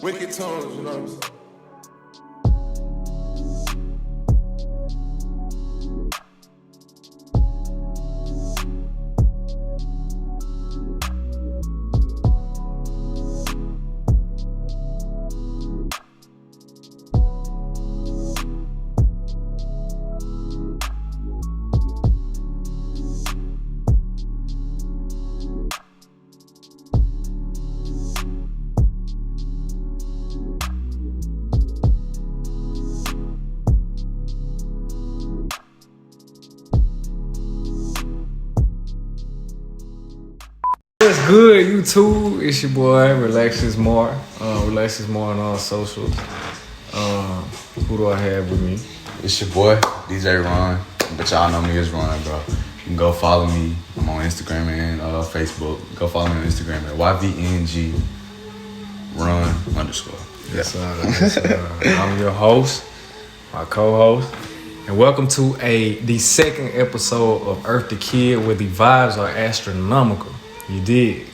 Wicked tones, you know what I'm saying? What's good, YouTube? It's your boy, Relax is More. Relax is More on all socials. Who do I have with me? It's your boy, DJ Ron. But y'all know me as Ron, bro. You can go follow me. I'm on Instagram and Facebook. Go follow me on Instagram at YVNG Ron _. Yes, I'm your host, my co-host, and welcome to the second episode of Earth the Kid, where the vibes are astronomical. You dig?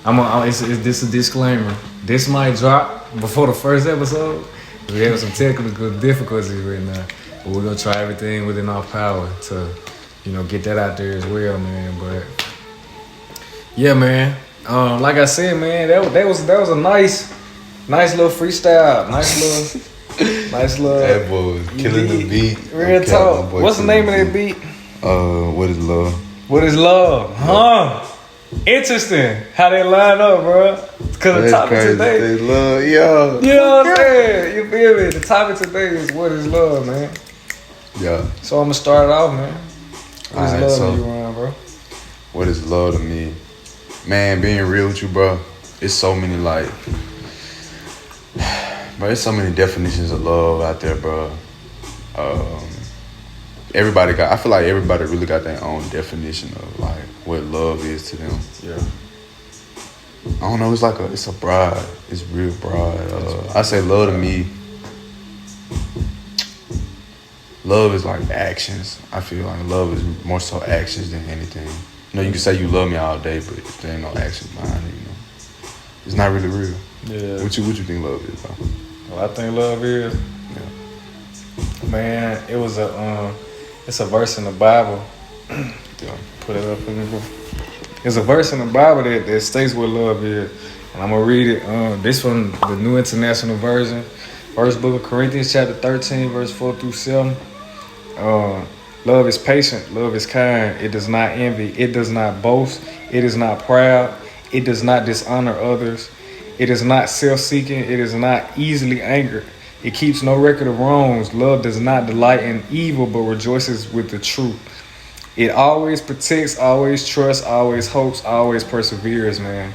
This a disclaimer. This might drop before the first episode. We have some technical difficulties right now, but we're gonna try everything within our power to, get that out there as well, man. But yeah, man. Like I said, man, that was a nice little freestyle, nice little. That boy was killing the beat. Real talk. What's the name of that beat? What is love? What is love? Huh? Interesting how they line up, bro. Because the topic today. They love, yo. You know what I'm saying? You feel me? The topic today is what is love, man. Yeah. So I'm gonna start it off, man. What is Alright, love so to you, Ryan, bro? What is love to me? Man, being real with you, bro, it's so many there's so many definitions of love out there, bro. I feel like everybody really got their own definition of like what love is to them. Yeah. I don't know, it's a broad, it's real broad. I say love to me, love is like actions. I feel like love is more so actions than anything. You can say you love me all day, but if there ain't no actions behind it, it's not really real. Yeah. What you think love is, bro? What I think love is? Yeah. Man, it's a verse in the Bible. Yeah. Put it up for me, bro. There's a verse in the Bible that states what love is. And I'm going to read it. This one, the New International Version. First book of Corinthians, chapter 13, verse 4 through 7. Love is patient. Love is kind. It does not envy. It does not boast. It is not proud. It does not dishonor others. It is not self-seeking. It is not easily angered. It keeps no record of wrongs. Love does not delight in evil, but rejoices with the truth. It always protects, always trusts, always hopes, always perseveres, man.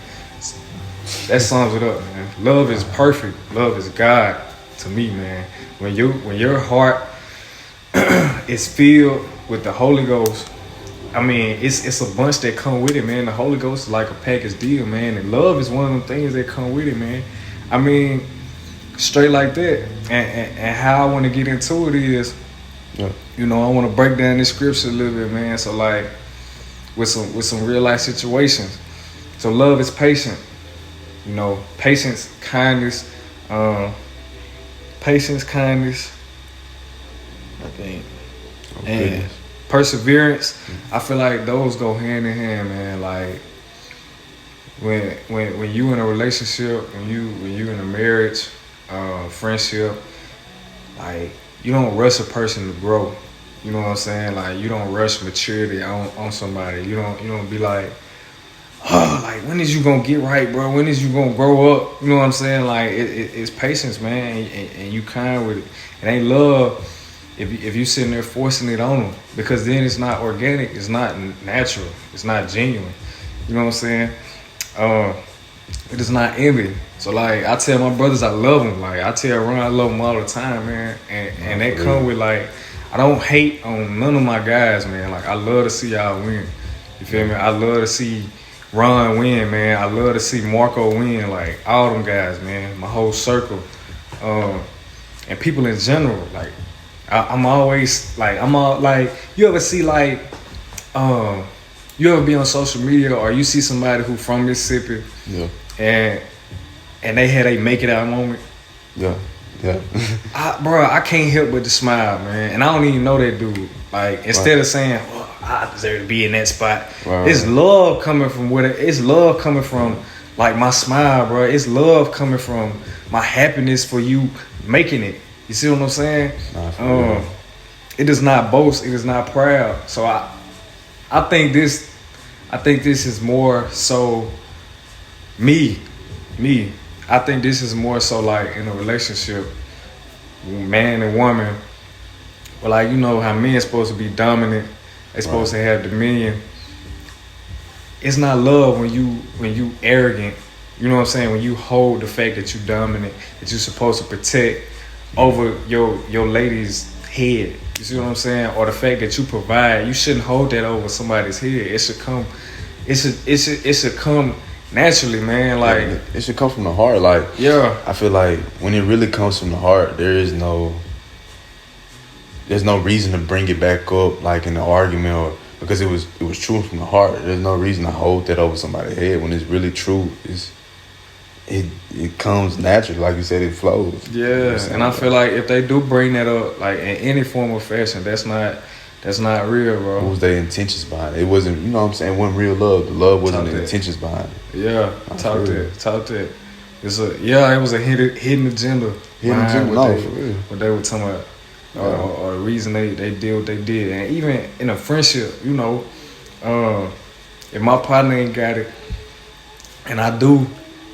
That sums it up, man. Love is perfect. Love is God to me, man. When your heart is filled with the Holy Ghost, I mean, it's a bunch that come with it, man. The Holy Ghost is like a package deal, man. And love is one of them things that come with it, man. I mean, straight like that. And how I want to get into it is, I want to break down this scripture a little bit, man. So like, with some real life situations. So love is patient. Patience, kindness. Patience, kindness. I think. And perseverance. I feel like those go hand in hand, man. Like when you in a relationship, when you in a marriage, friendship, like you don't rush a person to grow. You know what I'm saying? Like you don't rush maturity on somebody. You don't be like, like when is you gonna get right, bro? When is you gonna grow up? You know what I'm saying? Like it's patience, man, and you kind with it. It ain't love if you sitting there forcing it on them, because then it's not organic, it's not natural, it's not genuine. You know what I'm saying? It is not envy. So like I tell my brothers I love them. Like I tell Ron I love them all the time, man. And they come with like, I don't hate on none of my guys, man. Like I love to see y'all win. You feel me? I love to see Ron win, man. I love to see Marco win. Like all them guys, man. My whole circle, and people in general. Like I'm always like you ever see like you ever be on social media or you see somebody who from Mississippi, yeah, and and they had a make it out moment. Yeah. Bro, I can't help but to smile, man. And I don't even know that dude. Like, instead of saying, well, I deserve to be in that spot, it's love coming from it's love coming from, like, my smile, bro. It's love coming from my happiness for you making it. You see what I'm saying? It does not boast. It is not proud. So I think this is more so me. I think this is more so like in a relationship, man and woman. Well, like, you know how men supposed to be dominant. They supposed to have dominion. It's not love when you arrogant. You know what I'm saying? When you hold the fact that you dominant, that you're supposed to protect over your lady's head. You see what I'm saying? Or the fact that you provide, you shouldn't hold that over somebody's head. It should come naturally, man. Like, it should come from the heart. Like, I feel like when it really comes from the heart, there's no reason to bring it back up like in an argument, or because it was true from the heart. There's no reason to hold that over somebody's head when it's really true. It comes naturally, like you said, it flows. Yeah, you know, and I feel like if they do bring that up, like in any form or fashion, that's not real, bro. What was their intentions behind it? It wasn't, you know what I'm saying, it wasn't real love. The love wasn't the intentions behind it. Yeah, talk that. It was a hidden agenda. What they were talking about. Or the reason they did what they did. And even in a friendship, you know, if my partner ain't got it and I do,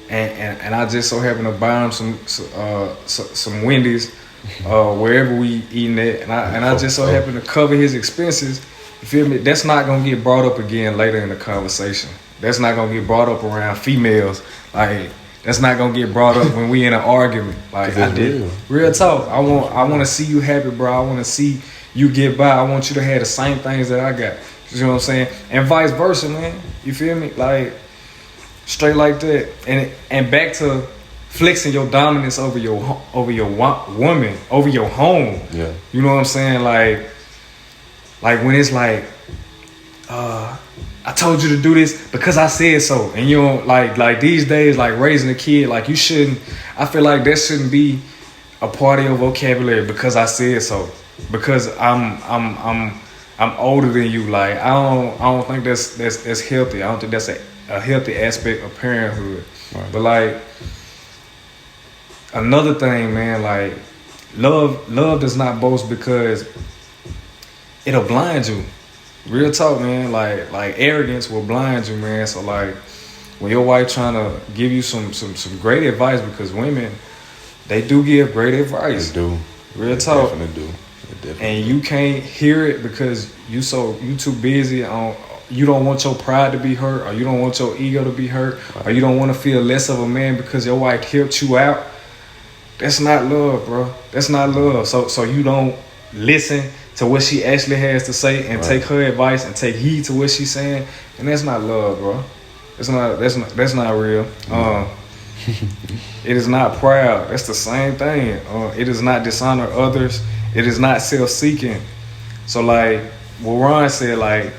and I just so happen to buy him some Wendy's wherever we eating at, and I just so happen to cover his expenses, you feel me? That's not gonna get brought up again later in the conversation. That's not gonna get brought up around females. Like, that's not gonna get brought up when we in an argument. Like, I did real talk. I want to see you happy, bro. I want to see you get by. I want you to have the same things that I got. You know what I'm saying? And vice versa, man. You feel me? Like, straight like that. And back to flexing your dominance over your woman, over your home. Yeah. You know what I'm saying? Like when it's like, I told you to do this because I said so. And you don't like these days, like raising a kid, like you shouldn't, I feel like that shouldn't be a part of your vocabulary because I said so. Because I'm older than you. Like, I don't think that's healthy. I don't think that's a healthy aspect of parenthood. Right. But like, another thing, man, like love does not boast because it'll blind you. Real talk, man. Like arrogance will blind you, man. So like, when your wife trying to give you some great advice, because women, they do give great advice. They do. Real talk. They definitely do. And you can't hear it because you too busy on. You don't want your pride to be hurt, or you don't want your ego to be hurt, or you don't want to feel less of a man because your wife helped you out. That's not love, bro. That's not love. So you don't listen to what she actually has to say and take her advice and take heed to what she's saying, and that's not love, bro. That's not real. It is not proud. That's the same thing. It is not dishonor others. It is not self-seeking. So like what Ron said, like,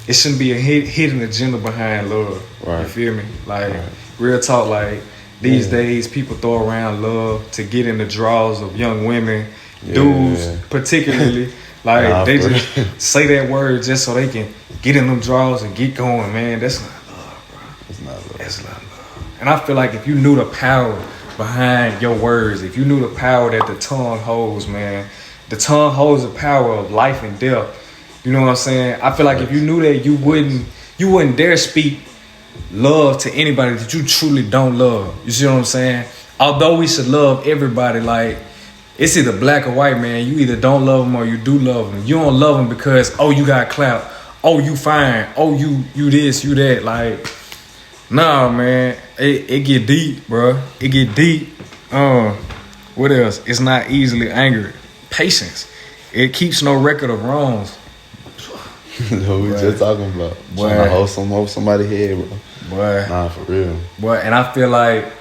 it shouldn't be a hidden agenda behind love. Right. You feel me? Like, real talk, like, these days people throw around love to get in the draws of young women, dudes particularly. Like, they just say that word just so they can get in them draws and get going, man. That's not love, bro. It's not love. That's not love. And I feel like if you knew the power behind your words, if you knew the power that the tongue holds, man, the tongue holds the power of life and death. You know what I'm saying? I feel like if you knew that, you wouldn't dare speak love to anybody that you truly don't love. You see what I'm saying? Although we should love everybody, like, it's either black or white, man. You either don't love them or you do love them. You don't love them because, oh, you got clout. Oh, you fine. Oh, you this, you that. Like, nah, man. It get deep, bro. It get deep. What else? It's not easily angered. Patience. It keeps no record of wrongs. What we just talking about. Trying to hold somebody's head, bro. Boy. Nah, for real. Boy, and I feel like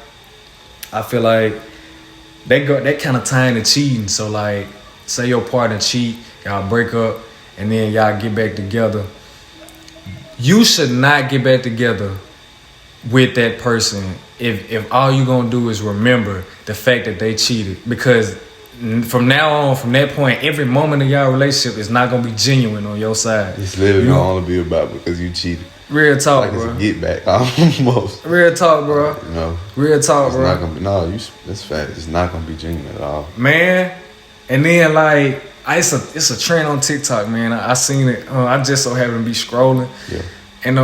that kind of tying to cheating. So like, say your partner cheat, y'all break up, and then y'all get back together. You should not get back together with that person if all you gonna do is remember the fact that they cheated, because from now on, from that point, every moment of y'all relationship is not gonna be genuine on your side. It's literally gonna only be about because you cheated. Real talk, like bro. It's a get back almost. Real talk, bro. You know, real talk, it's bro. Not gonna be, that's fact. It's not gonna be genuine at all, man. And then like, it's a trend on TikTok, man. I seen it. I just so happened to be scrolling, and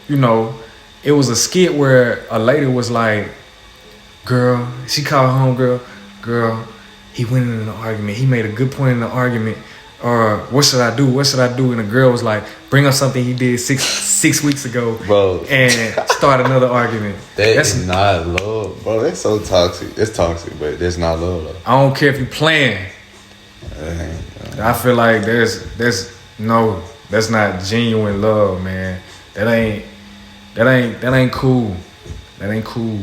you know, it was a skit where a lady was like, "Girl," she called her homegirl, "Girl, he went in an argument. He made a good point in the argument. What should I do? What should I do?" And the girl was like, "Bring up something he did six weeks ago, bro, and start another argument." That's not love, bro. That's so toxic. It's toxic, but that's not love, though. I don't care if you playing. I feel like that's not genuine love, man. That ain't cool. That ain't cool.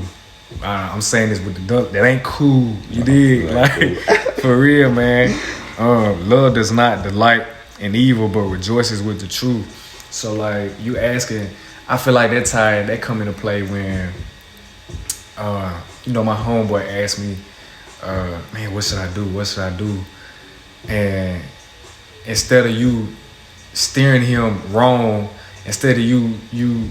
I'm saying this with the duck. That ain't cool. You dig? Like cool. For real, man. Love does not delight in evil, but rejoices with the truth. So like you asking, I feel like that come into play when you know, my homeboy asked me, man, what should I do? What should I do? And instead of you steering him wrong, instead of you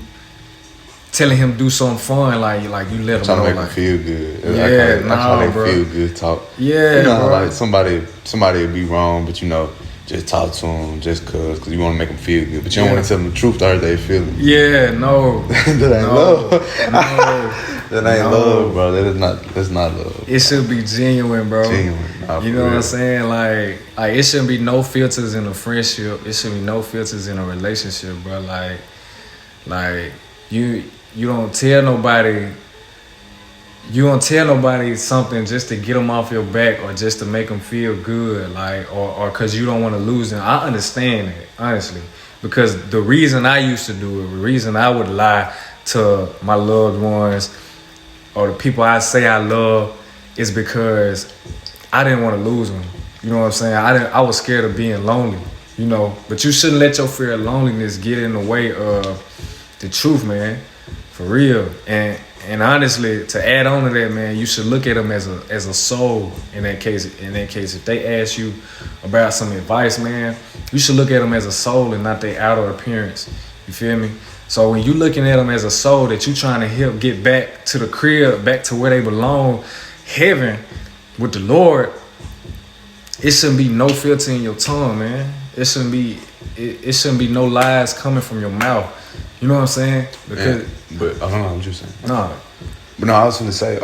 telling him do something fun, like you let him know, trying to make like, him feel good. Yeah, that's how they feel good talk. Yeah, you know, bro. Like somebody will be wrong, but you know, just talk to him just cause you want to make them feel good, but you don't want to tell them the truth to hurt their feelings. Yeah, no, that ain't love. That ain't love, bro. That's not love. It should be genuine, bro. Genuine. You know what I'm saying? Like it shouldn't be no filters in a friendship. It shouldn't be no filters in a relationship, bro. Like you don't tell nobody. You don't tell nobody something just to get them off your back or just to make them feel good, like or because you don't want to lose them. I understand that, honestly, because the reason I used to do it, the reason I would lie to my loved ones or the people I say I love, is because I didn't want to lose them. You know what I'm saying? I was scared of being lonely, you know. But you shouldn't let your fear of loneliness get in the way of the truth, man. For real. And honestly, to add on to that, man, you should look at them as a soul in that case. If they ask you about some advice, man, you should look at them as a soul and not their outer appearance. You feel me? So when you looking at them as a soul that you trying to help get back to the crib, back to where they belong, heaven with the Lord, it shouldn't be no filter in your tongue, man. It shouldn't be no lies coming from your mouth. You know what I'm saying? Because, but I don't know what you're saying. No. But no, I was gonna say,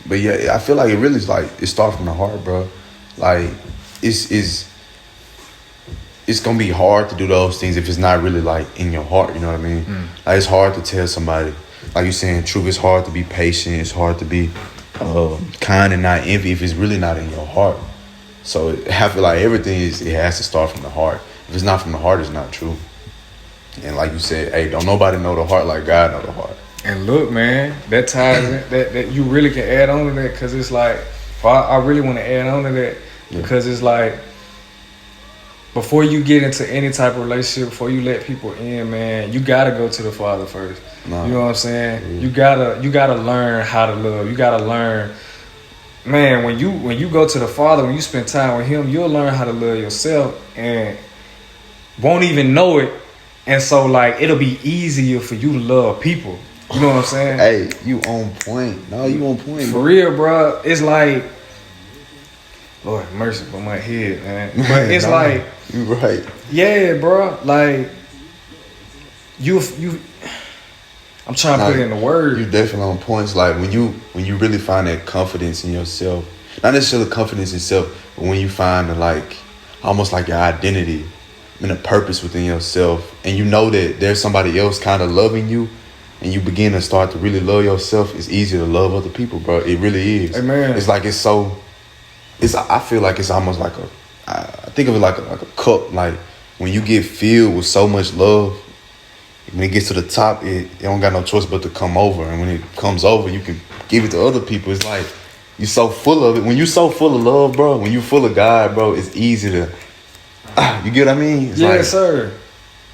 but yeah, I feel like it really is like it starts from the heart, bro. Like it's gonna be hard to do those things if it's not really like in your heart. You know what I mean? Like it's hard to tell somebody, like you're saying, truth. It's hard to be patient. It's hard to be kind and not envy if it's really not in your heart. So I feel like everything it has to start from the heart. If it's not from the heart, it's not true. And like you said, hey, don't nobody know the heart like God know the heart. And look, man, that ties in, that you really can add on to that, because it's like, I really want to add on to that, because it's like, before you get into any type of relationship, before you let people in, man, you gotta go to the Father first. You know what I'm saying? You gotta learn how to love. You gotta learn, man. When you go to the Father, when you spend time with Him, you'll learn how to love yourself and won't even know it. And so, like, it'll be easier for you to love people. You know what I'm saying? Hey, you on point. No, you on point. For real, bro. It's like, Lord have mercy for my head, man. But it's like, you right. Yeah, bro. Like, you. I'm trying to put it in the word. You're definitely on points. Like when you really find that confidence in yourself, not necessarily confidence in self, but when you find almost like your identity and a purpose within yourself, and you know that there's somebody else kind of loving you, and you begin to start to really love yourself, it's easier to love other people, bro. It really is. Amen. It's like I feel like it's almost like I think of it like a cup. Like when you get filled with so much love, when it gets to the top, it don't got no choice but to come over. And when it comes over, you can give it to other people. It's like you're so full of it. When you're so full of love, bro, when you're full of God, bro, it's easy to, you get what I mean? It's yes, sir.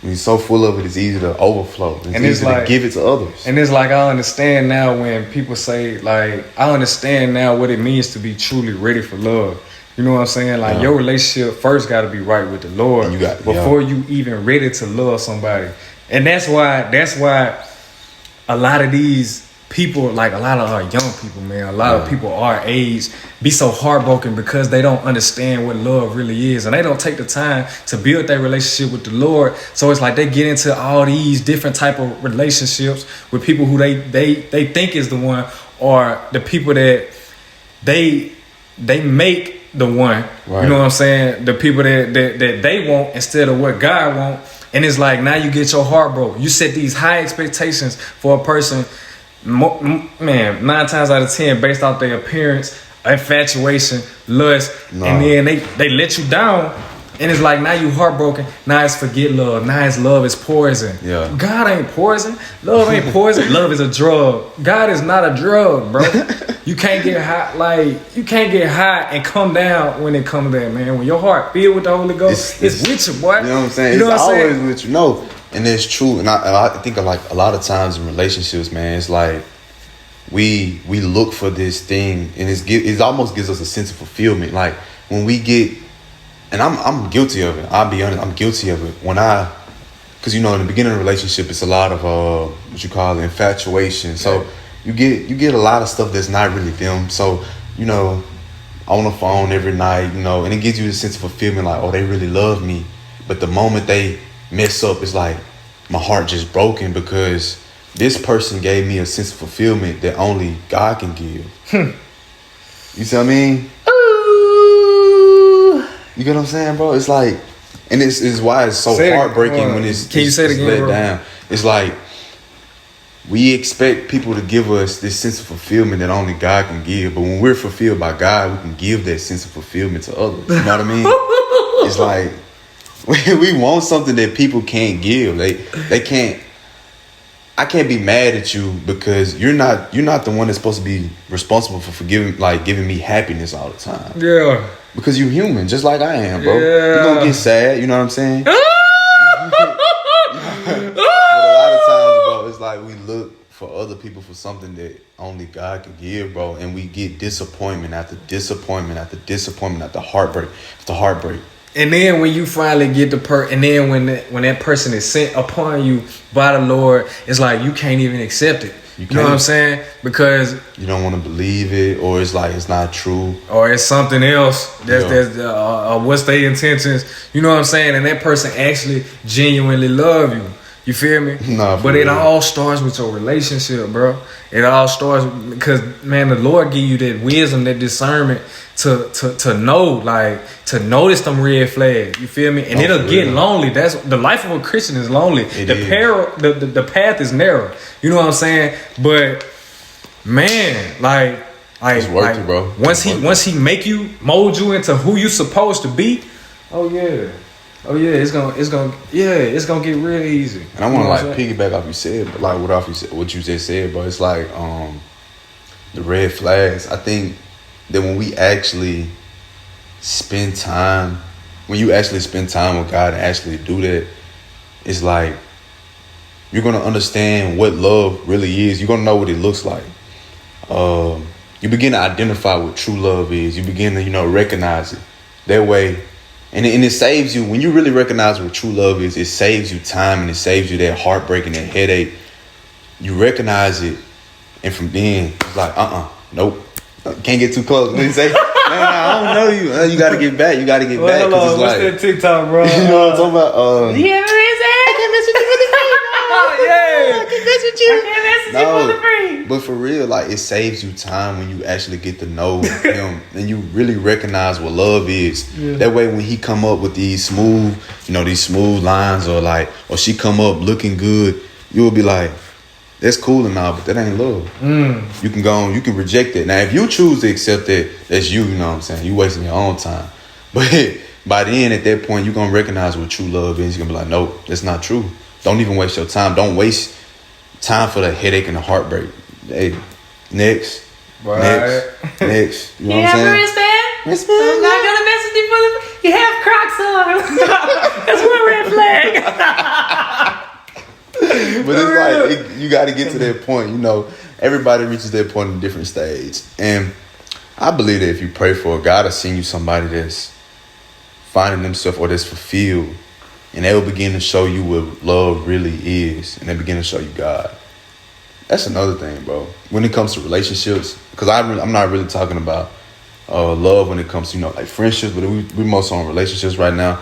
When you're so full of it, it's easy to overflow. It's easy to give it to others. And it's like, I understand now when people say, like, I understand now what it means to be truly ready for love. You know what I'm saying? Like, your relationship first got to be right with the Lord before you even ready to love somebody. And that's why a lot of these people, like a lot of our young people, man, a lot of people our age be so heartbroken because they don't understand what love really is, and they don't take the time to build their relationship with the Lord. So it's like they get into all these different type of relationships with people who they think is the one, or the people that they make the one. Right. You know what I'm saying? The people that they want instead of what God wants. And it's like, now you get your heart broken. You set these high expectations for a person, man, 9 times out of 10, based off their appearance, infatuation, lust, and then they let you down. And it's like, now you heartbroken. Now it's forget love. Now it's love is poison. Yeah. God ain't poison. Love ain't poison. Love is a drug. God is not a drug, bro. You can't get high. Like, you can't get high and come down when it comes there, man. When your heart filled with the Holy Ghost, it's with you, boy. You know what I'm saying? It's always with you. No, and it's true. And I think like a lot of times in relationships, man, it's like we look for this thing, and it almost gives us a sense of fulfillment. Like when we get, and I'm guilty of it. I'll be honest, I'm guilty of it. Because in the beginning of a relationship, it's a lot of what you call infatuation. So you get a lot of stuff that's not really them. So on the phone every night, and it gives you a sense of fulfillment. Like, oh, they really love me. But the moment they mess up, it's like my heart just broken because this person gave me a sense of fulfillment that only God can give. You see what I mean? You get what I'm saying, bro? It's like, and it's why it's so heartbreaking when it's let down. It's like we expect people to give us this sense of fulfillment that only God can give, but when we're fulfilled by God, we can give that sense of fulfillment to others. You know what I mean? It's like we want something that people can't give. They can't. I can't be mad at you because you're not the one that's supposed to be responsible for giving me happiness all the time. Yeah. Because you're human, just like I am, bro. Yeah. You're gonna get sad, you know what I'm saying? But a lot of times, bro, it's like we look for other people for something that only God can give, bro, and we get disappointment after disappointment after disappointment after heartbreak after heartbreak. And then when you finally get and then when that person is sent upon you by the Lord, it's like you can't even accept it. You know what I'm saying? Because you don't want to believe it, or it's like it's not true, or it's something else. That's what's their intentions. You know what I'm saying? And that person actually genuinely love you. You feel me? But it all starts with your relationship, bro. It all starts because, man, the Lord give you that wisdom, that discernment to know, like, to notice them red flags. You feel me? And it'll get lonely. That's the life of a Christian is lonely. The path is narrow. You know what I'm saying? But man, like it's worth it, bro. Once he mold you into who you supposed to be. Oh yeah, it's gonna get real easy. And I want to piggyback off you said, but like what you just said, bro. It's like the red flags. I think that when you actually spend time with God and actually do that, it's like you're gonna understand what love really is. You're gonna know what it looks like. You begin to identify what true love is. You begin to recognize it that way. And it saves you, when you really recognize what true love is, it saves you time and it saves you that heartbreak and that headache. You recognize it, and from then, it's like, nope. Can't get too close. What do you say? Man, I don't know you. You got to get back. Back. Hello, what's that TikTok, bro? You know what I'm talking about? Yeah, I can't mess with you for the free. I can't mess with you for the free. But for real, like, it saves you time when you actually get to know him and you really recognize what love is. Yeah. That way, when he come up with these smooth lines, or she come up looking good, you will be like, that's cool and all, but that ain't love. You can go on, you can reject it. Now, if you choose to accept it, that's you know what I'm saying? You wasting your own time. But by then, at that point, you're going to recognize what true love is. You're going to be like, nope, that's not true. Don't even waste your time. Don't waste time for the headache and the heartbreak. Hey, next. Right. Next. You know what I'm saying? Wristband? I'm not going to mess with you for you have Crocs on. That's one red flag. but it's like you got to get to that point. You know, everybody reaches that point in a different stage, and I believe that if you pray for it, God will send you somebody that's finding themselves or that's fulfilled, and they will begin to show you what love really is, and they begin to show you God. That's another thing, bro. When it comes to relationships, because I'm not really talking about love when it comes to, you know, like friendships, but we're most on relationships right now.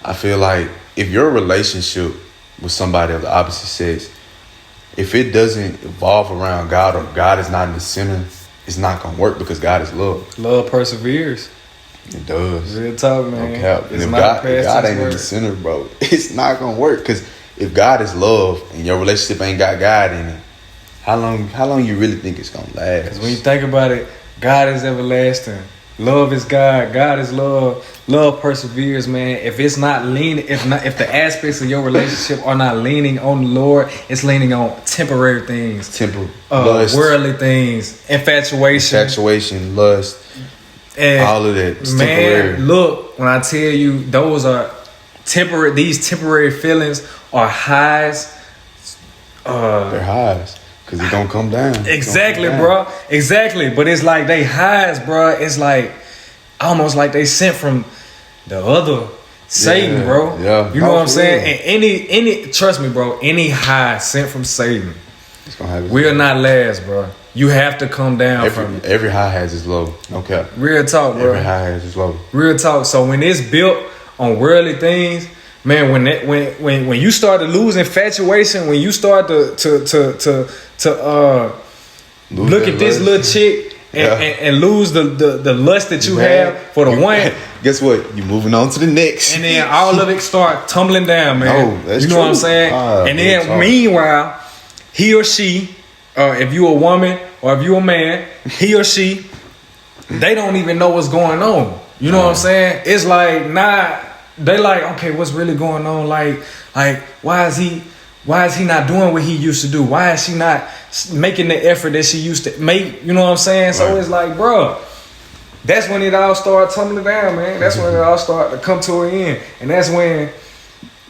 I feel like if your relationship with somebody of the opposite sex, if it doesn't evolve around God or God is not in the center, it's not going to work because God is love. Love perseveres. It does. Real talk, man. No cap. And It's if not God ain't in the center, bro, it's not going to work. Because if God is love and your relationship ain't got God in it, how long you really think it's going to last? Because when you think about it, God is everlasting. Love is God. God is love. Love perseveres, man. If it's not leaning, if the aspects of your relationship are not leaning on the Lord, it's leaning on temporary things, lust, worldly things, infatuation, lust, and all of that. It's man, temporary. look, when I tell you those are temporary, these temporary feelings are highs. They're highs. Cause it's gonna come down. Exactly, bro. Exactly. But it's like they highs, bro. It's like almost like they sent from the other Satan, bro. Yeah. You know what I'm saying? And any trust me, bro, any high sent from Satan it's gonna happen. will not last, bro. You have to come down from it. Every high has its low. Okay. Real talk, bro. Every high has its low. Real talk. So when it's built on worldly things, man, when you start to lose infatuation, when you start to look at this little chick and lose the lust that you have for the one, guess what? You moving on to the next, and then all of it start tumbling down, man. No, that's you know true. what I'm saying? And then meanwhile, he or she, if you a woman or if you a man, he or she, they don't even know what's going on. You know what I'm saying? It's like they like, okay, what's really going on? Like why is he not doing what he used to do? Why is she not making the effort that she used to make? You know what I'm saying? Right. So it's like, bro, that's when it all started tumbling down, man. That's when it all started to come to an end. And that's when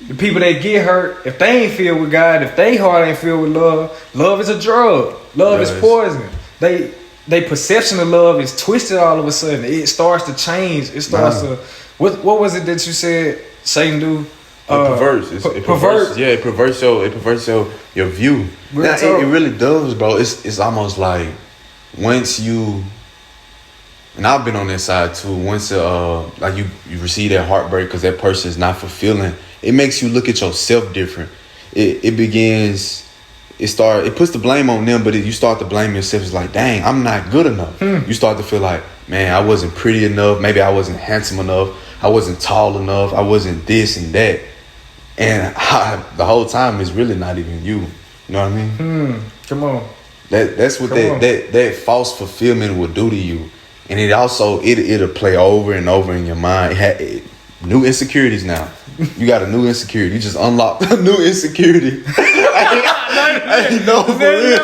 the people that get hurt, if they ain't filled with God, if they heart ain't filled with love is a drug. Love is poison. They perception of love is twisted all of a sudden. It starts to change. It starts to... What was it that you said Satan do? It perverts. Yeah, it perverts your view. Now, it really does, bro. It's almost like once you, and I've been on that side too. Once like you receive that heartbreak because that person is not fulfilling, it makes you look at yourself different. It puts the blame on them, but you start to blame yourself. It's like, dang, I'm not good enough. You start to feel like, man, I wasn't pretty enough. Maybe I wasn't handsome enough. I wasn't tall enough. I wasn't this and that. And the whole time it's really not even you. You know what I mean? Come on. That's what that false fulfillment will do to you. And it also, it'll play over and over in your mind. New insecurities now. You got a new insecurity. You just unlocked a new insecurity. I know for real.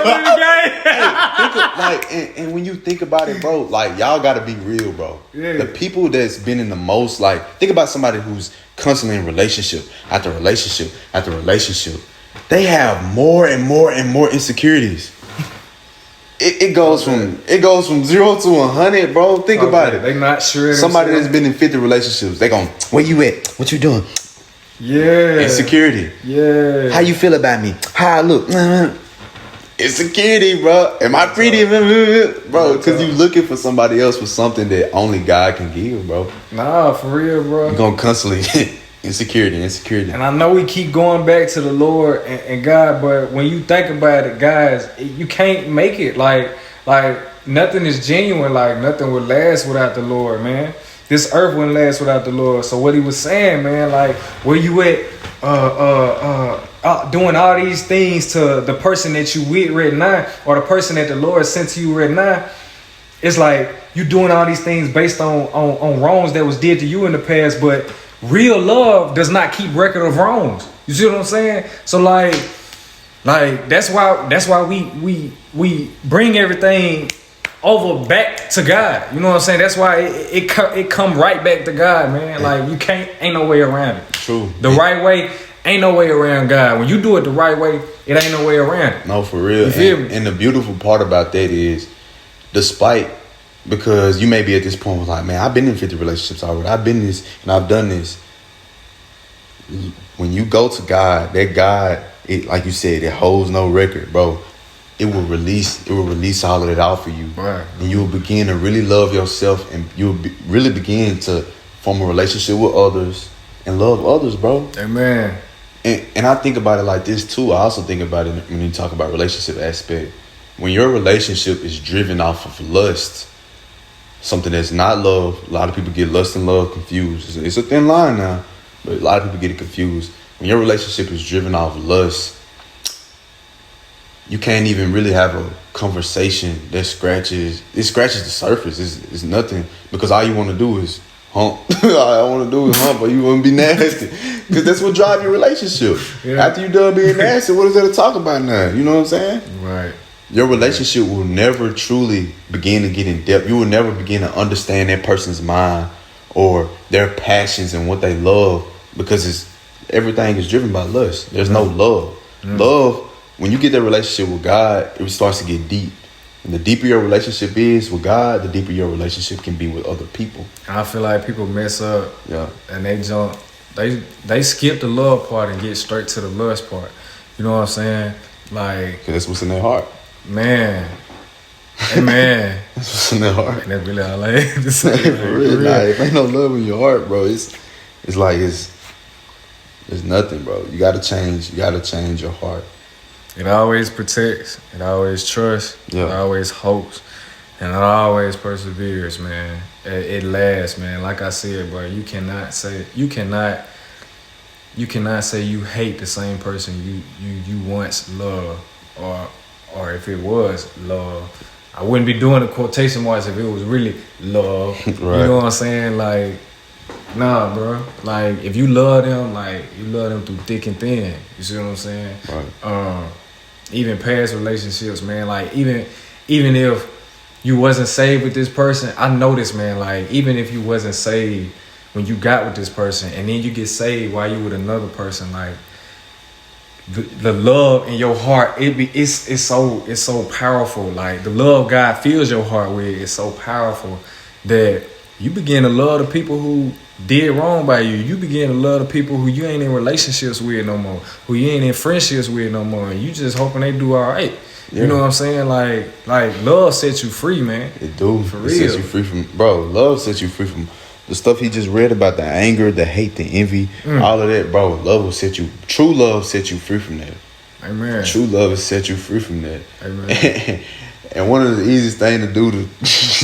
And when you think about it, bro, like y'all gotta be real, bro. Yeah. The people that's been in the most, like, think about somebody who's constantly in relationship after relationship after relationship. They have more and more and more insecurities. It goes from 0 to 100, bro. Think about it. They not sure. Somebody that's been in 50 relationships, they gon', where you at? What you doing? Yeah. Insecurity. Yeah. How you feel about me? How I look? Insecurity, bro. Am I pretty? Bro, because you looking for somebody else for something that only God can give, bro. Nah, for real, bro. You're going to constantly insecurity. And I know we keep going back to the Lord and God, but when you think about it, guys, you can't make it. Like nothing is genuine. Like nothing will last without the Lord, man. This earth wouldn't last without the Lord. So what he was saying, man, like where you at doing all these things to the person that you with right now, or the person that the Lord sent to you right now, it's like you doing all these things based on wrongs that was did to you in the past, but real love does not keep record of wrongs. You see what I'm saying? So like that's why we bring everything over back to God. You know what I'm saying? That's why it come right back to God, man. Like you ain't no way around it. True. The right way. ain't no way around God. When you do it the right way, it ain't no way around it. No, for real. You feel me? And the beautiful part about that is, despite, because you may be at this point like, man, I've been in 50 relationships already. I've been this and I've done this. When you go to God, that God, it, like you said, it holds no record, bro. It will release all of that out for you. Right. And you will begin to really love yourself, and you will really begin to form a relationship with others and love others, bro. Amen. And I think about it like this too. I also think about it when you talk about relationship aspect. When your relationship is driven off of lust, something that's not love, a lot of people get lust and love confused. It's a thin line now, but a lot of people get it confused. When your relationship is driven off lust, you can't even really have a conversation that scratches the surface. It's nothing, because all you want to do is hump. All I want to do is hump, or you want to be nasty, because that's what drives your relationship. Yeah. After you done being nasty, what is there to talk about now? You know what I'm saying? Right. Your relationship will never truly begin to get in depth. You will never begin to understand that person's mind or their passions and what they love, because everything is driven by lust. There's no love. Love, when you get that relationship with God, it starts to get deep. And the deeper your relationship is with God, the deeper your relationship can be with other people. I feel like people mess up, Yeah, and they skip the love part and get straight to the lust part. You know what I'm saying? Like, 'cause that's what's in their heart. Man. Hey, man. That's what's in their heart. And that's really all I have to say. For real. Nah, if ain't no love in your heart, bro, it's like it's nothing, bro. You gotta change your heart. It always protects. It always trusts. Yeah. It always hopes. And it always perseveres, man. It lasts, man. Like I said, bro, you cannot say you hate the same person you once loved, or if it was love. I wouldn't be doing the quotation marks if it was really love. Right. You know what I'm saying? Like, nah, bro. Like, if you love them, like, you love them through thick and thin. You see what I'm saying? Right. Even past relationships, man. Like, even if you wasn't saved with this person, I noticed, man, like, even if you wasn't saved when you got with this person, and then you get saved while you with another person, like, the love in your heart, it's so powerful. Like, the love God fills your heart with is so powerful that you begin to love the people who did wrong by you. You begin to love the people who you ain't in relationships with no more, who you ain't in friendships with no more. And you just hoping they do all right. Yeah. You know what I'm saying? Like love sets you free, man. It do. For it real. Sets you free from, bro. Love sets you free from the stuff he just read about, the anger, the hate, the envy, all of that, bro. Love will set you. True love sets you free from that. Amen. True love will set you free from that. Amen. And one of the easiest things to do to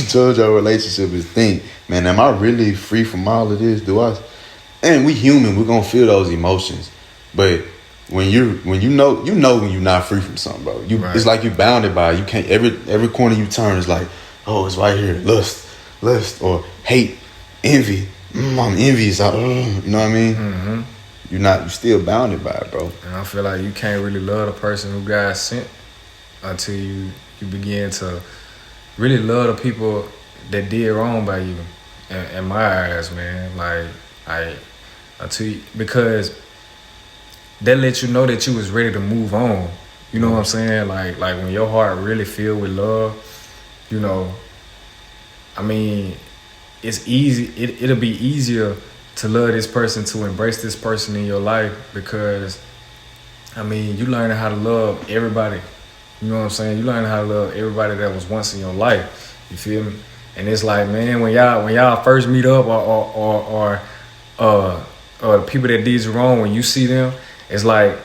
judge our relationship is think, man, am I really free from all of this? And we human, we're gonna feel those emotions. But when you know when you're not free from something, bro. Right. It's like you're bounded by it. You can't every corner you turn is like, oh, it's right here. Lust, or hate, envy. I'm envious. You know what I mean? Mm-hmm. You're still bounded by it, bro. And I feel like you can't really love the person who God sent until you begin to really love the people that did wrong by you. In my eyes, man, because that lets you know that you was ready to move on. You know what I'm saying? Like when your heart really filled with love, you know, I mean, it's easy. It'll be easier to love this person, to embrace this person in your life, because, I mean, you learning how to love everybody. You know what I'm saying? You learning how to love everybody that was once in your life. You feel me? And it's like, man, when y'all first meet up, or the people that did you wrong, when you see them, it's like,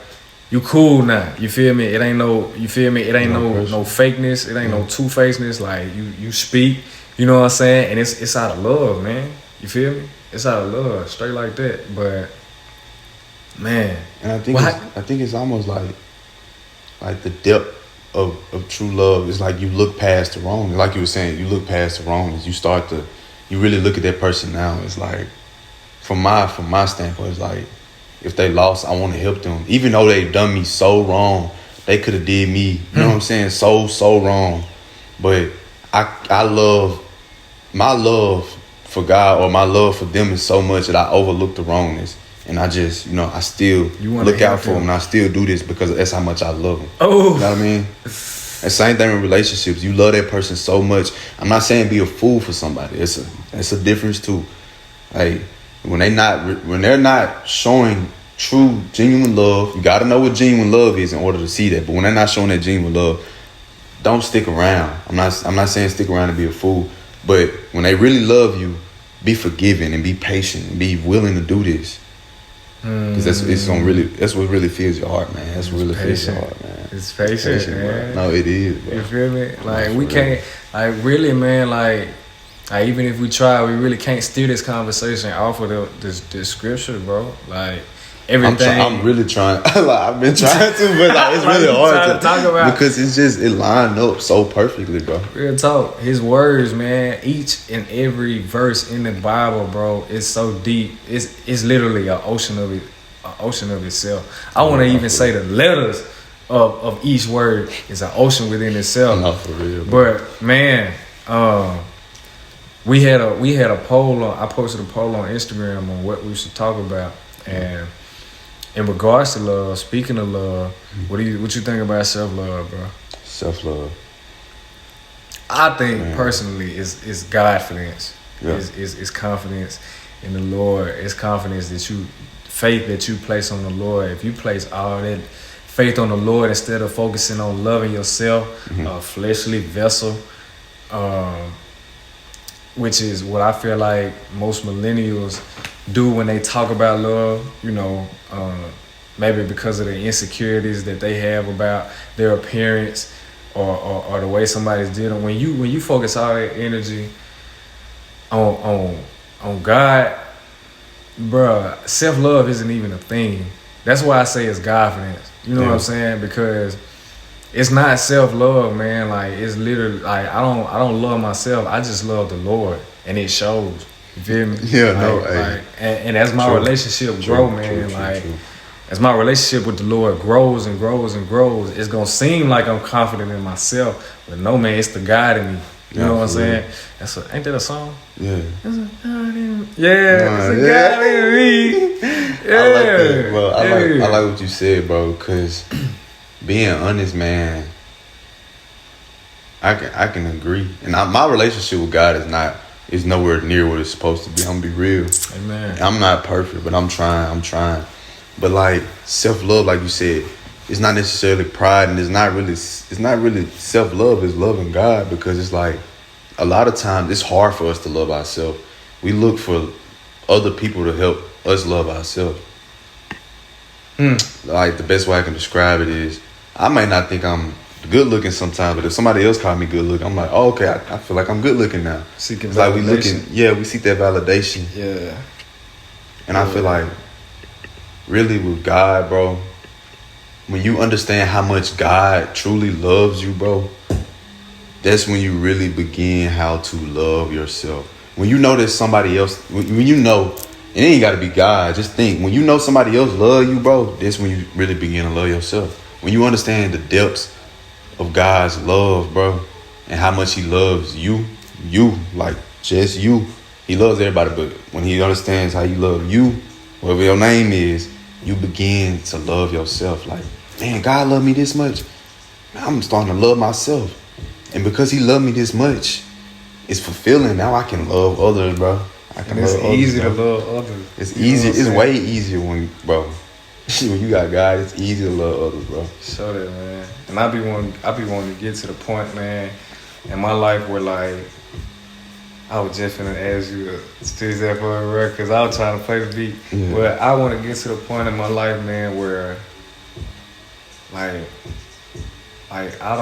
you cool now. You feel me? It ain't no, you feel me? It ain't no fakeness. It ain't no two-facedness. Like, you speak, you know what I'm saying? And it's out of love, man. You feel me? It's out of love, straight like that. But, man. And I think it's almost like the depth of true love is like you look past the wrong. Like you were saying, you look past the wrongs. You really look at that person now. It's like, from my standpoint, it's like, if they lost, I want to help them. Even though they done me so wrong, they could have did me, you know what I'm saying, so wrong. But my love for God, or my love for them, is so much that I overlook the wrongness. And I just, I still look out for them, and I still do this because that's how much I love them. Oh, you know what I mean? And same thing with relationships. You love that person so much. I'm not saying be a fool for somebody. It's a difference too. Like when they're not showing true, genuine love, you gotta know what genuine love is in order to see that. But when they're not showing that genuine love, don't stick around. I'm not saying stick around and be a fool, but when they really love you, be forgiving and be patient and be willing to do this. Because that's what really fills your heart, man. That's what really fills your heart, man. It's patient, man. Bro. No, it is, bro. You feel me? Like we can't, like really, man. Like even if we try, we really can't steer this conversation off of this scripture, bro. Like everything. I'm really trying. I've been trying to, but it's really hard to talk about because it lined up so perfectly, bro. Real talk. His words, man. Each and every verse in the Bible, bro, is so deep. It's literally an ocean of itself. I want to even say the letters of each word is an ocean within itself. No, for real. Bro. But man, we had a poll on. I posted a poll on Instagram on what we should talk about, and in regards to love, speaking of love, what you think about self-love, bro? Self-love. I think personally is confidence. Yeah. Is confidence in the Lord. It's confidence faith that you place on the Lord. If you place all that faith on the Lord instead of focusing on loving yourself, a fleshly vessel, which is what I feel like most millennials do when they talk about love, maybe because of the insecurities that they have about their appearance or the way somebody's dealing. When you focus all that energy on God, bruh, self-love isn't even a thing. That's why I say it's confidence. You know what I'm saying? Because it's not self-love, man. Like it's literally like I don't love myself. I just love the Lord, and it shows. You feel me? Yeah, and as my relationship grow, man, as my relationship with the Lord grows and grows and grows, it's gonna seem like I'm confident in myself, but no, man, it's the God in me. You know what I'm saying? Ain't that a song? Yeah. It's a God in me. Yeah, it's a God in me. Yeah. I like that, bro. I like what you said, bro, because being honest, man, I can agree. And my relationship with God is nowhere near what it's supposed to be. I'm gonna be real. Amen. I'm not perfect, but I'm trying. But like self-love, like you said, it's not necessarily pride, and it's not really self-love. It's loving God, because it's like a lot of times it's hard for us to love ourselves. We look for other people to help us love ourselves. Like the best way I can describe it is, I might not think I'm good looking sometimes, but if somebody else call me good looking, I'm like, oh, okay, I feel like I'm good looking now. Seeking it's validation. like we seek that validation. Yeah. And I feel like really with God, bro, when you understand how much God truly loves you, bro, that's when you really begin how to love yourself. When you know that somebody else, when you know, it ain't got to be God, just think, when you know somebody else love you, bro, that's when you really begin to love yourself. When you understand the depths of God's love, bro, and how much he loves you, like just you. He loves everybody, but when he understands how you love you, whatever your name is, you begin to love yourself. Like, man, God loved me this much. Man, I'm starting to love myself. And because he loved me this much, it's fulfilling. Now I can love others, bro. It's easy to love others. It's easy. It's way easier when you got God, it's easy to love others, bro. Show that, man. And I be wanting to get to the point, man, in my life where like I was just finna ask you to steal that for a record, because I was trying to play the beat. Yeah. But I want to get to the point in my life, man, where like I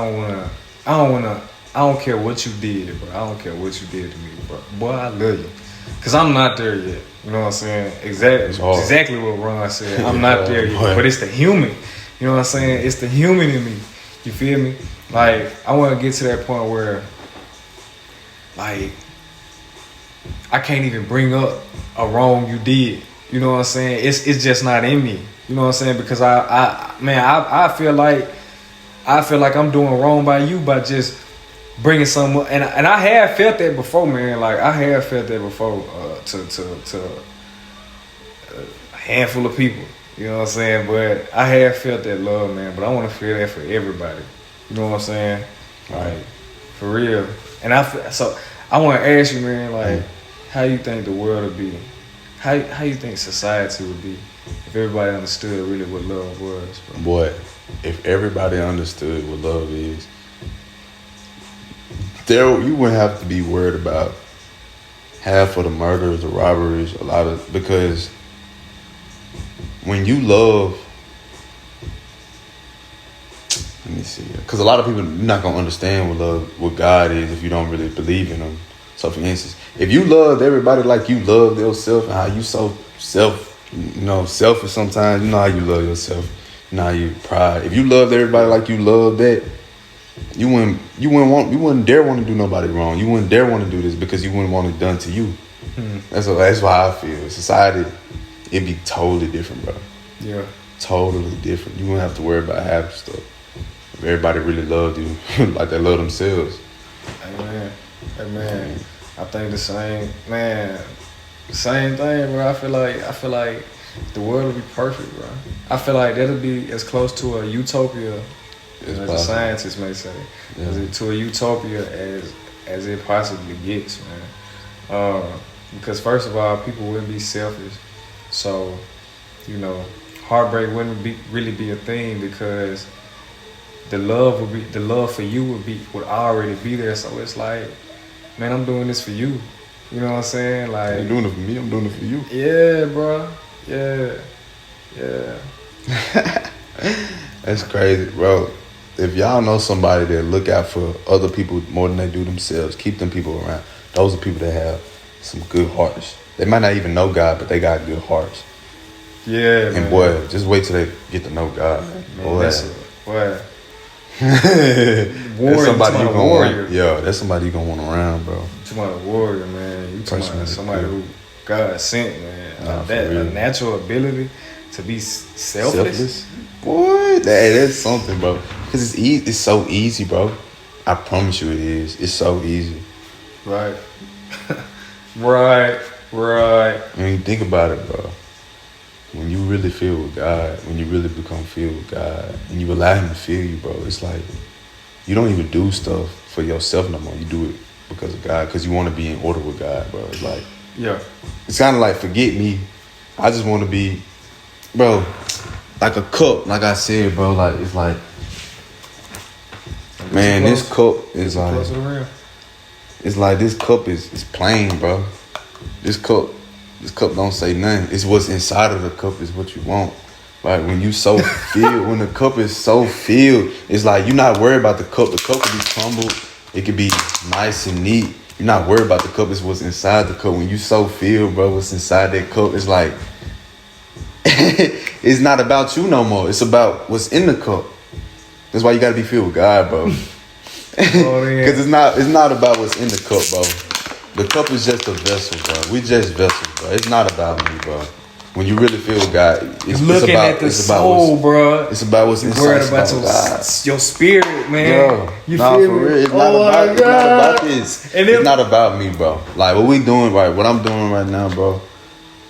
don't care what you did, bro. I don't care what you did to me, bro. Boy, I love you. Because I'm not there yet. You know what I'm saying? Exactly what Ron said. I'm not there yet. But it's the human. You know what I'm saying? It's the human in me. You feel me? Like, I want to get to that point where, like, I can't even bring up a wrong you did. You know what I'm saying? It's just not in me. You know what I'm saying? Because I feel like I'm doing wrong by you by just bringing something up. And I have felt that before, man. Like I have felt that before. a handful of people. You know what I'm saying? But I have felt that love, man. But I want to feel that for everybody. You know what I'm saying? Like, for real. And so I want to ask you, man, like, how you think the world would be? How you think society would be if everybody understood really what love was, bro? Boy, if everybody understood what love is, you wouldn't have to be worried about half of the murders, the robberies, because when you love, let me see, because a lot of people, you're not going to understand what God is if you don't really believe in him. So for instance, if you loved everybody like you love yourself and how you so selfish sometimes, you know how you love yourself, you know how you pride. If you loved everybody like you love that, you wouldn't dare want to do nobody wrong. You wouldn't dare want to do this because you wouldn't want it done to you. That's why I feel society, it'd be totally different, bro. Yeah, totally different. You wouldn't have to worry about half the stuff if everybody really loved you like they love themselves. Amen. I think the same, man. Same thing, bro. I feel like the world will be perfect, bro. I feel like that'll be as close to a utopia as the scientists may say, to a utopia as it possibly gets, man. Because first of all, people wouldn't be selfish, so heartbreak wouldn't really be a thing because the love for you would already be there. So it's like, man, I'm doing this for you. You know what I'm saying? Like, you're doing it for me, I'm doing it for you. Yeah, bro. Yeah. That's crazy, bro. If y'all know somebody that look out for other people more than they do themselves, keep them people around. Those are people that have some good hearts. They might not even know God, but they got good hearts. Yeah, and boy, just wait till they get to know God. Man, that's somebody you gonna want. Yeah, that's somebody you gonna want around, bro. You talking about a warrior, man. You talking about somebody who God sent, man. A natural ability to be selfless. Boy, that's something, bro. Because it's easy. It's so easy, bro. I promise you it is. It's so easy. Right. Right. When you think about it, bro. When you really feel with God, when you really become filled with God, and you allow him to fill you, bro, it's like you don't even do stuff for yourself no more. You do it because of God, because you want to be in order with God, bro. It's like, it's kind of like, forget me. I just want to be, bro, like a cup. Like I said, bro, like, it's like, man, this cup is like, it's like this cup is plain, bro. This cup don't say nothing. It's what's inside of the cup is what you want. Like when you so filled, when the cup is so filled, it's like you're not worried about the cup. The cup could be crumbled. It could be nice and neat. You're not worried about the cup. It's what's inside the cup. When you so filled, bro, what's inside that cup, it's like, it's not about you no more. It's about what's in the cup. That's why you gotta be filled with God, bro. Because it's not about what's in the cup, bro. The cup is just a vessel, bro. We just vessels, bro. It's not about me, bro. When you really feel God, it's looking about, at the soul, bro. It's about what's inside. Worried about your spirit, man. Yo, you feel for me? Real. It's not about this. It's not about me, bro. Like what we doing right, what I'm doing right now, bro.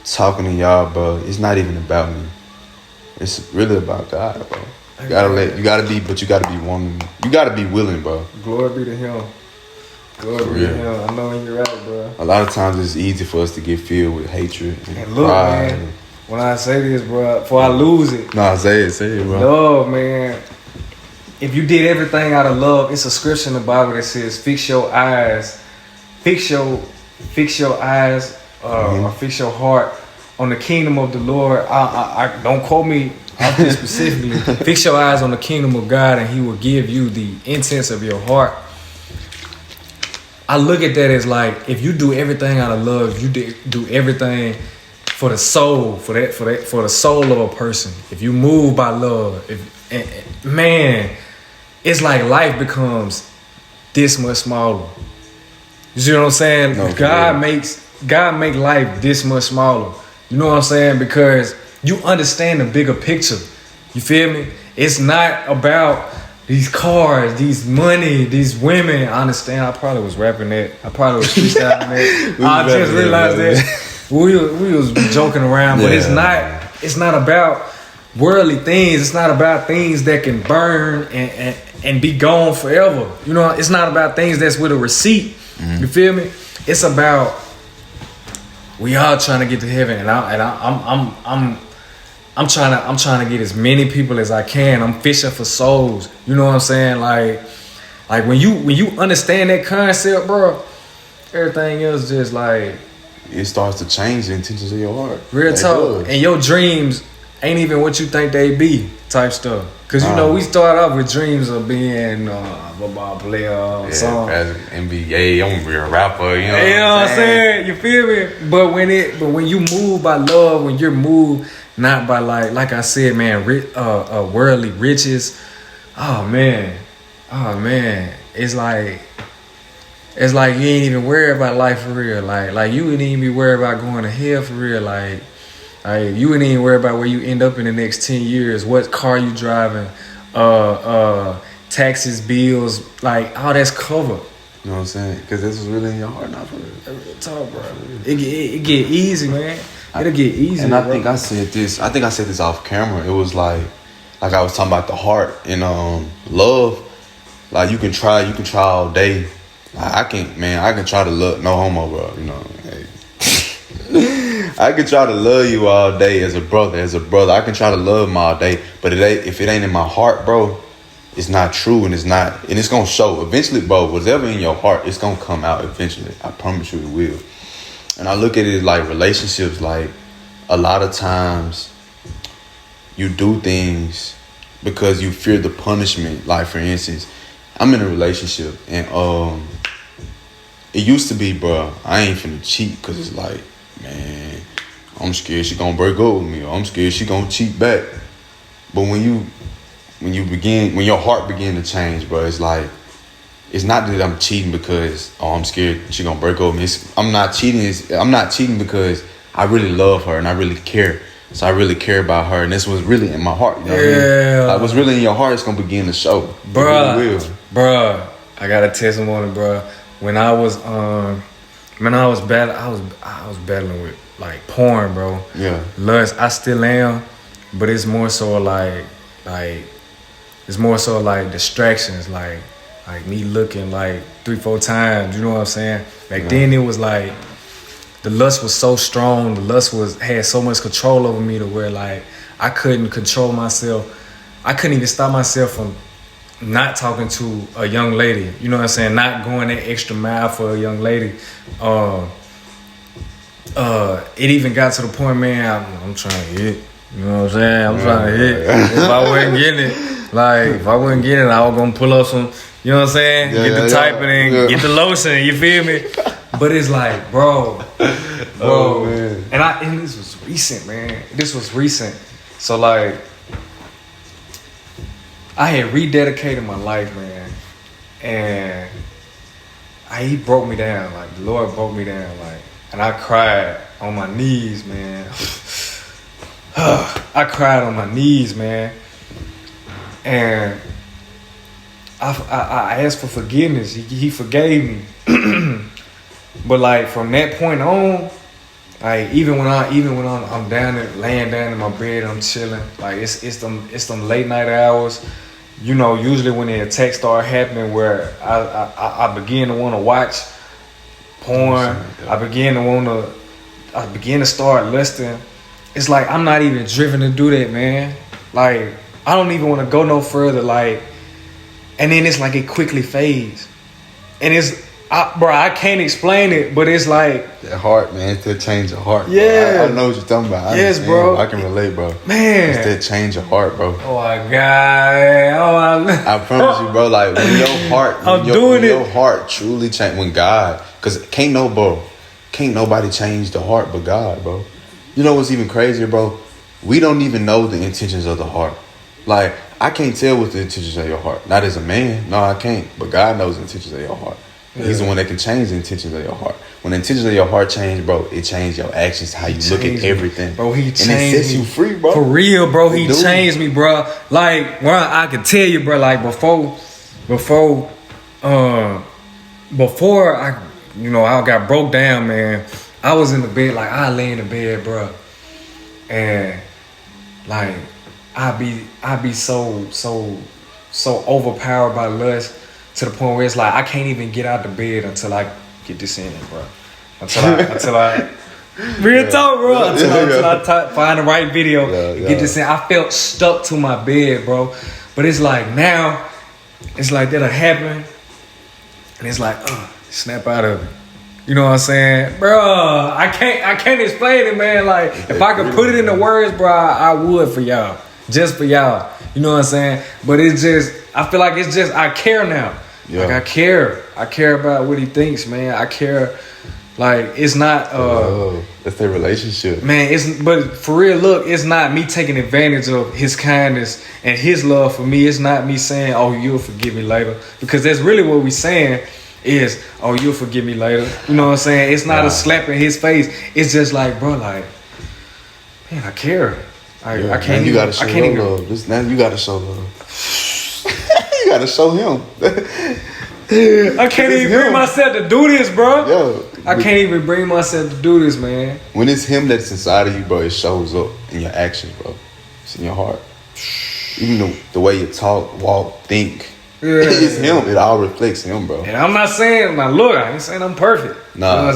Talking to y'all, bro. It's not even about me. It's really about God, bro. You gotta be willing, bro. Glory be to him. Glory be to him. I know you're right, bro. A lot of times it's easy for us to get filled with hatred and look, pride. Man, when I say this, bro, before I lose it. No, say it, bro. Love, man. If you did everything out of love, it's a scripture in the Bible that says, fix your eyes or fix your heart on the kingdom of the Lord. I don't quote me specifically. Fix your eyes on the kingdom of God and he will give you the intents of your heart. I look at that as like, if you do everything out of love, you do everything for the soul, for the soul of a person. If you move by love, man, it's like life becomes this much smaller. You see what I'm saying? No, God make life this much smaller. You know what I'm saying? Because you understand the bigger picture. You feel me? It's not about these cars, these money, these women. I understand. I probably was rapping that. I probably was freestyling that. I just realized that. we was joking around, but it's not about worldly things. It's not about things that can burn and be gone forever. You know, it's not about things that's with a receipt. You feel me? It's about we all trying to get to heaven, and I'm trying to get as many people as I can. I'm fishing for souls. You know what I'm saying? Like when you understand that concept, bro, everything else just like it starts to change the intentions of your heart. Real talk. And your dreams ain't even what you think they be type stuff. Cause you know we start off with dreams of being a football player or something. NBA, I'm gonna be a rapper, you know what I'm saying? You feel me? But when you move by love, when you're moved not by like I said, man, worldly riches, oh man, it's like you ain't even worried about life for real. Like you wouldn't even be worried about going to hell for real. Like you wouldn't even worry about where you end up in the next 10 years, what car you driving, taxes, bills, like all that's covered. You know what I'm saying? Because this was really in your heart, not for real. Talk, bro. It get easy, man. It'll get easy. And I think I said this off camera. It was like I was talking about the heart and love. Like you can try all day. Like, I can try to love, no homo, bro. You know, hey. I can try to love you all day as a brother. I can try to love him all day, but if it ain't in my heart, bro, it's not true, and it's gonna show eventually, bro. Whatever in your heart, it's gonna come out eventually. I promise you, it will. And I look at it like relationships. Like a lot of times, you do things because you fear the punishment. Like for instance, I'm in a relationship, and it used to be, bro, I ain't finna cheat because it's like, man, I'm scared she gonna break up with me, or I'm scared she gonna cheat back. But when your heart begin to change, bro, it's like, it's not that I'm cheating because I'm scared she gonna break up with me. I'm not cheating because I really love her and I really care. So I really care about her, and this was really in my heart. You know what I mean? Like what's really in your heart is gonna begin to show. Bruh, I got a testimony, bruh. When I was battling with like porn, bro. Yeah. Lust, I still am, but it's more so like distractions, like me looking like 3-4 times. You know what I'm saying? Then it was like the lust was so strong. The lust had so much control over me to where like I couldn't control myself. I couldn't even stop myself from not talking to a young lady. You know what I'm saying? Not going that extra mile for a young lady. It even got to the point, man, I'm trying to hit. You know what I'm saying? I'm trying to hit. If I wasn't getting it, I was gonna pull up some, you know what I'm saying? Get the typing and get the lotion, you feel me? But it's like, bro. Oh, man. And this was recent, man. So like, I had rededicated my life, man. And he broke me down. Like, the Lord broke me down. Like, and I cried on my knees, man. I cried on my knees, man. And I asked for forgiveness. He forgave me. But like from that point on, like even when I'm down there, laying down in my bed, I'm chilling. Like it's them late night hours. You know, usually when the attacks start happening, where I begin to want to watch porn. I begin to start lusting. It's like I'm not even driven to do that, man. Like I don't even want to go no further. Like, and then it's like it quickly fades, and I can't explain it, but it's like that heart, man. It's that change of heart. Yeah, I know what you're talking about. Yes, bro. I can relate, bro. Man, it's that change of heart, bro. Oh my God. I promise you, bro. Like when your heart, your heart truly change when God, because can't nobody change the heart but God, bro. You know what's even crazier, bro? We don't even know the intentions of the heart. Like I can't tell what's the intentions of your heart. Not as a man, no, I can't. But God knows the intentions of your heart. Yeah. He's the one that can change the intentions of your heart. When the intentions of your heart change, bro, it changes your actions, how you look at everything. Bro, he changed me. And it sets you free, bro. For real, bro, he changed me, bro. Like, bro, I can tell you, bro, like before I got broke down, man, I was in the bed, like I lay in the bed, bro, and like I be so overpowered by lust to the point where it's like I can't even get out the bed until I get this in, bro. Until I real talk, bro. Until I find the right video and get this in. I felt stuck to my bed, bro. But it's like now, it's like that'll happen, and it's like, snap out of it. You know what I'm saying, bro? I can't explain it, man. Like if I could put it into words, bro, I would for y'all, just for y'all. You know what I'm saying? But it's just, I feel like it's just I care now. Yeah. Like I care about what he thinks, man. I care. Like it's not that's their relationship, man. But for real, look, it's not me taking advantage of his kindness and his love for me. It's not me saying, "Oh, you'll forgive me later," because that's really what we saying is, "Oh, you'll forgive me later." You know what I'm saying? It's not a slap in his face. It's just like, bro, like, man, I care. I can't. You gotta show love. Now you gotta show love. You gotta show him. I can't even bring myself to do this, bro. Yo, I can't even bring myself to do this, man. When it's him that's inside of you, bro, it shows up in your actions, bro. It's in your heart. Even the way you talk, walk, think. Yeah. It's him. It all reflects him, bro. And I'm not saying, now look, I ain't saying I'm perfect. Nah,